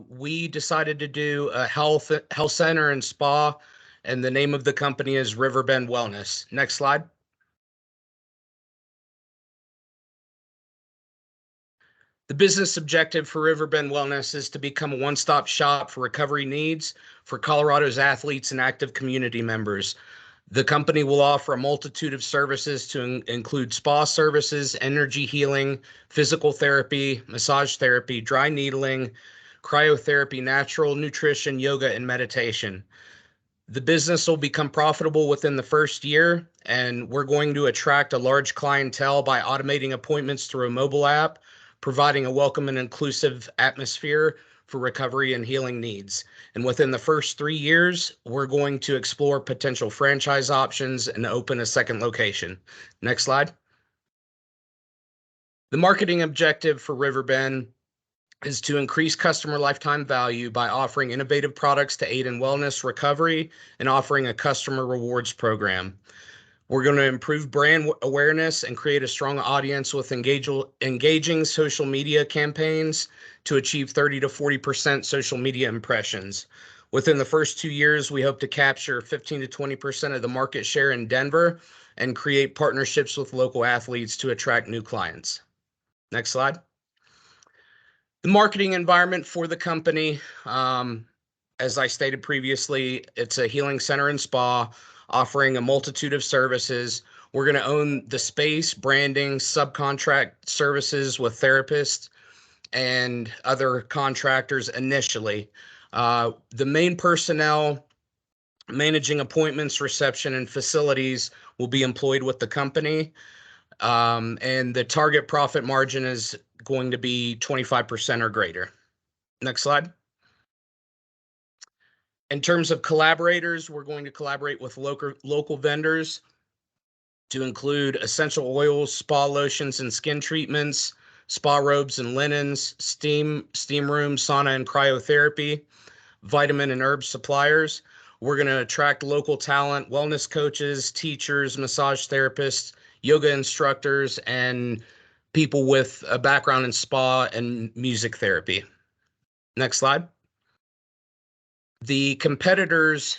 We decided to do a health center and spa, and the name of the company is Riverbend Wellness. Next slide. The business objective for Riverbend Wellness is to become a one-stop shop for recovery needs for Colorado's athletes and active community members. The company will offer a multitude of services to include spa services, energy healing, physical therapy, massage therapy, dry needling, cryotherapy, natural nutrition, yoga, and meditation. The business will become profitable within the first year, and we're going to attract a large clientele by automating appointments through a mobile app, providing a welcome and inclusive atmosphere for recovery and healing needs. And within the first 3 years, we're going to explore potential franchise options and open a second location. Next slide. The marketing objective for Riverbend is to increase customer lifetime value by offering innovative products to aid in wellness recovery and offering a customer rewards program. We're going to improve brand awareness and create a strong audience with engaging social media campaigns to achieve 30 to 40% social media impressions. Within the first 2 years, we hope to capture 15 to 20% of the market share in Denver and create partnerships with local athletes to attract new clients. Next slide. The marketing environment for the company, as I stated previously, it's a healing center and spa offering a multitude of services. We're going to own the space, branding, subcontract services with therapists and other contractors initially. The main personnel managing appointments, reception, and facilities will be employed with the company. And the target profit margin is going to be 25% or greater. Next slide. In terms of collaborators, we're going to collaborate with local vendors to include essential oils, spa lotions and skin treatments, spa robes and linens, steam room, sauna and cryotherapy, vitamin and herb suppliers. We're going to attract local talent, wellness coaches, teachers, massage therapists, yoga instructors, and people with a background in spa and music therapy. Next slide. The competitors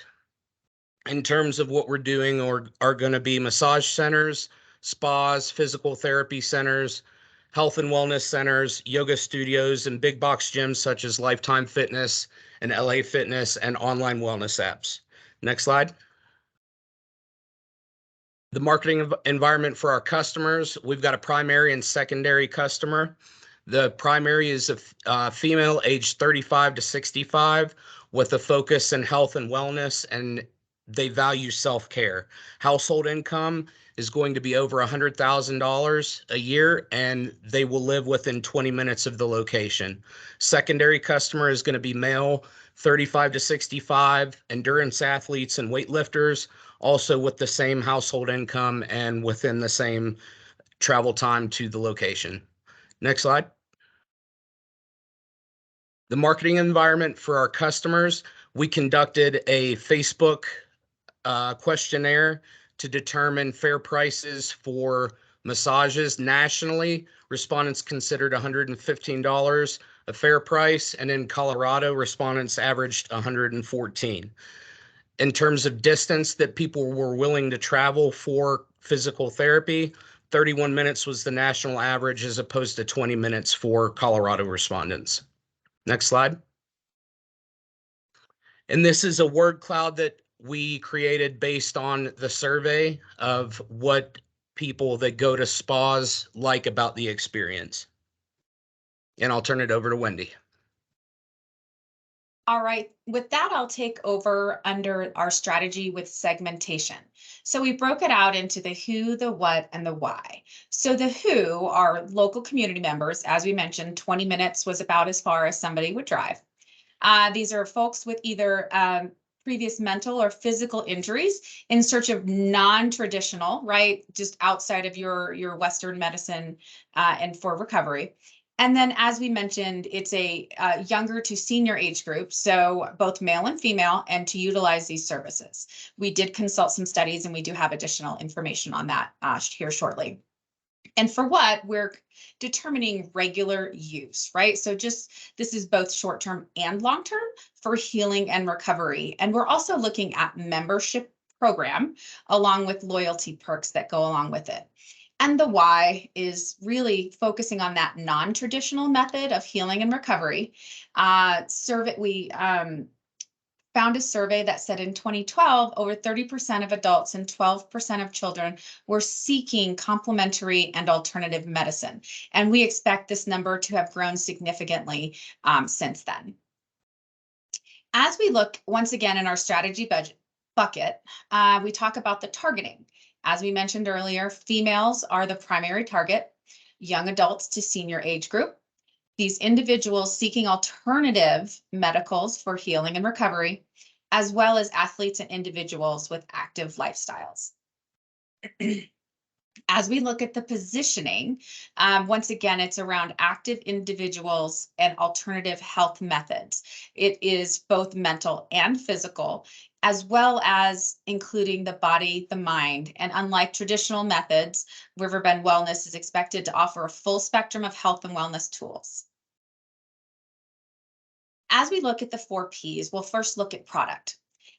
in terms of what we're doing are going to be massage centers, spas, physical therapy centers, health and wellness centers, yoga studios, and big box gyms such as Lifetime Fitness and LA Fitness and online wellness apps. Next slide. The marketing environment for our customers, we've got a primary and secondary customer. The primary is a female aged 35 to 65 with a focus in health and wellness, and they value self-care. Household income is going to be over $100,000 a year, and they will live within 20 minutes of the location. Secondary customer is going to be male, 35 to 65, endurance athletes and weightlifters, also with the same household income and within the same travel time to the location. Next slide. The marketing environment for our customers, we conducted a Facebook questionnaire to determine fair prices for massages nationally. Respondents considered $115 a fair price, and in Colorado, respondents averaged $114. In terms of distance that people were willing to travel for physical therapy, 31 minutes was the national average as opposed to 20 minutes for Colorado respondents. Next slide. And this is a word cloud that we created based on the survey of what people that go to spas like about the experience. And I'll turn it over to Wendy. All right, with that, I'll take over under our strategy with segmentation. So we broke it out into the who, the what, and the why. So the who are local community members. As we mentioned, 20 minutes was about as far as somebody would drive. These are folks with either previous mental or physical injuries in search of non-traditional, right, just outside of your Western medicine and for recovery. And then, as we mentioned, it's a younger to senior age group, so both male and female, and to utilize these services. We did consult some studies, and we do have additional information on that here shortly. And for what, we're determining regular use, right? So this is both short-term and long-term for healing and recovery. And we're also looking at membership program along with loyalty perks that go along with it. And the why is really focusing on that non-traditional method of healing and recovery. We found a survey that said in 2012, over 30% of adults and 12% of children were seeking complementary and alternative medicine. And we expect this number to have grown significantly since then. As we look once again in our strategy bucket, we talk about the targeting. As we mentioned earlier, females are the primary target, young adults to senior age group. These individuals seeking alternative medicals for healing and recovery, as well as athletes and individuals with active lifestyles. As we look at the positioning, once again, it's around active individuals and alternative health methods. It is both mental and physical, as well as including the body, the mind. And unlike traditional methods, Riverbend Wellness is expected to offer a full spectrum of health and wellness tools. As we look at the 4 Ps, we'll first look at product.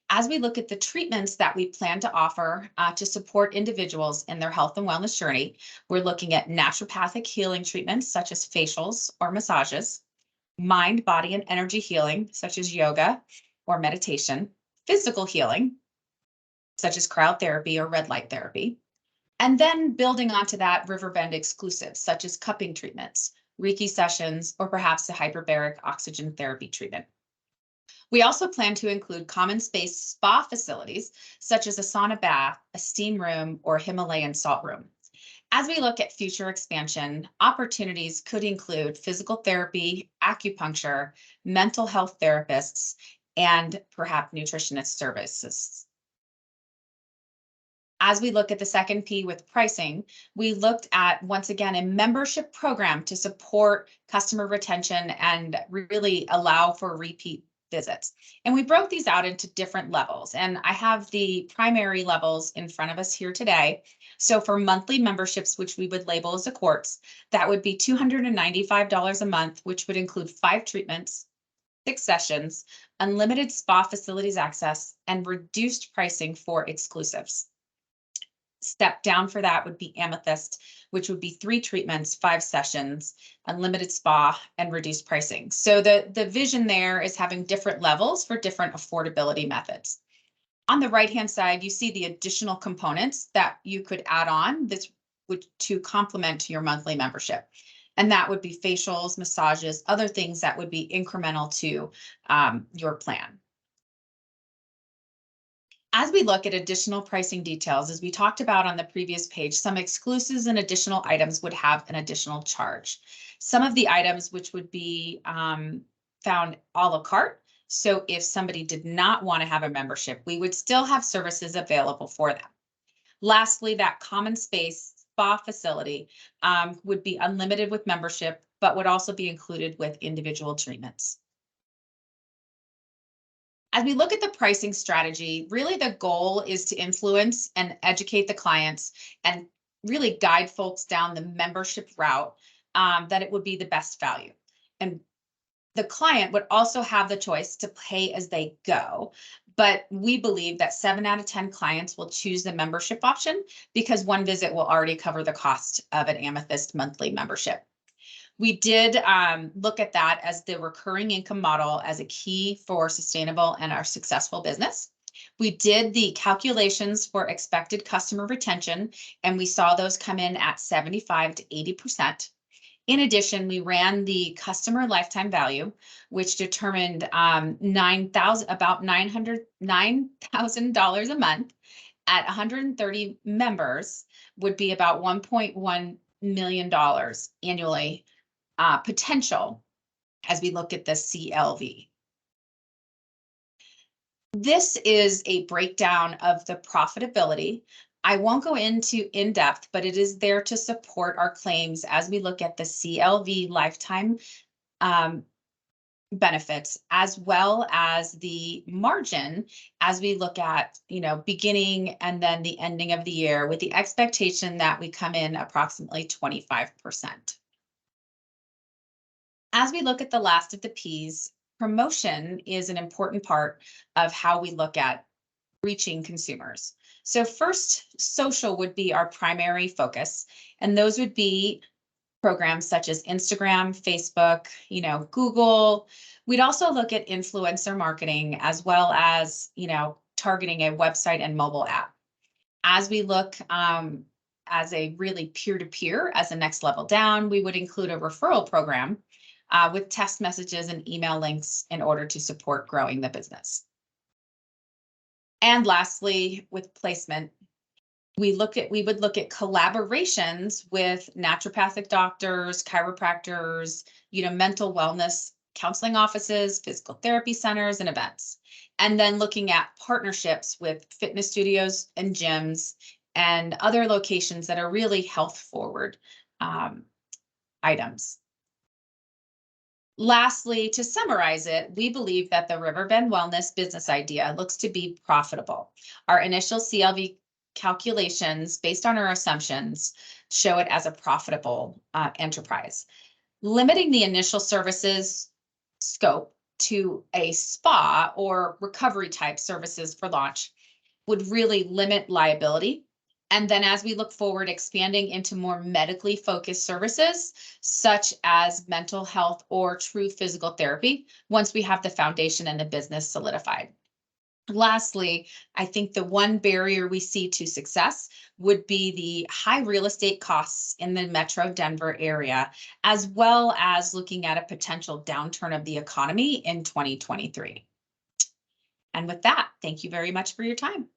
As we look at the treatments that we plan to offer to support individuals in their health and wellness journey, we're looking at naturopathic healing treatments such as facials or massages, mind, body, and energy healing such as yoga or meditation, physical healing such as cryotherapy or red light therapy, and then building onto that Riverbend exclusives such as cupping treatments, Reiki sessions, or perhaps a hyperbaric oxygen therapy treatment. We also plan to include common space spa facilities, such as a sauna bath, a steam room, or Himalayan salt room. As we look at future expansion, opportunities could include physical therapy, acupuncture, mental health therapists, and perhaps nutritionist services. As we look at the second P with pricing, we looked at, once again, a membership program to support customer retention and really allow for repeat visits. And we broke these out into different levels. And I have the primary levels in front of us here today. So for monthly memberships, which we would label as a quartz, that would be $295 a month, which would include 5 treatments, 6 sessions, unlimited spa facilities access, and reduced pricing for exclusives. Step down for that would be Amethyst, which would be 3 treatments, 5 sessions, unlimited spa, and reduced pricing. So the vision there is having different levels for different affordability methods. On the right-hand side, you see the additional components that you could add on to complement your monthly membership. And that would be facials, massages, other things that would be incremental to your plan. As we look at additional pricing details, as we talked about on the previous page, some exclusives and additional items would have an additional charge. Some of the items which would be found a la carte. So if somebody did not want to have a membership, we would still have services available for them. Lastly, that common space spa facility would be unlimited with membership, but would also be included with individual treatments. As we look at the pricing strategy, really the goal is to influence and educate the clients and really guide folks down the membership route that it would be the best value. And the client would also have the choice to pay as they go. But we believe that 7 out of 10 clients will choose the membership option because one visit will already cover the cost of an Amethyst monthly membership. We did look at that as the recurring income model as a key for sustainable and our successful business. We did the calculations for expected customer retention, and we saw those come in at 75 to 80%. In addition, we ran the customer lifetime value, which determined about $9,000 a month at 130 members would be about $1.1 million annually potential as we look at the CLV. This is a breakdown of the profitability. I won't go into in depth, but it is there to support our claims as we look at the CLV lifetime benefits, as well as the margin as we look at, beginning and then the ending of the year, with the expectation that we come in approximately 25%. As we look at the last of the P's, promotion is an important part of how we look at reaching consumers. So first, social would be our primary focus, and those would be programs such as Instagram, Facebook, Google. We'd also look at influencer marketing, as well as, targeting a website and mobile app. As we look as a really peer-to-peer, as a next level down, we would include a referral program with test messages and email links in order to support growing the business. And lastly, with placement, we would look at collaborations with naturopathic doctors, chiropractors, mental wellness counseling offices, physical therapy centers, and events. And then looking at partnerships with fitness studios and gyms and other locations that are really health forward items. Lastly, to summarize it, we believe that the Riverbend Wellness business idea looks to be profitable. Our initial CLV calculations, based on our assumptions, show it as a profitable enterprise. Limiting the initial services scope to a spa or recovery type services for launch would really limit liability. And then as we look forward, expanding into more medically focused services, such as mental health or true physical therapy, once we have the foundation and the business solidified. Lastly, I think the one barrier we see to success would be the high real estate costs in the Metro Denver area, as well as looking at a potential downturn of the economy in 2023. And with that, thank you very much for your time.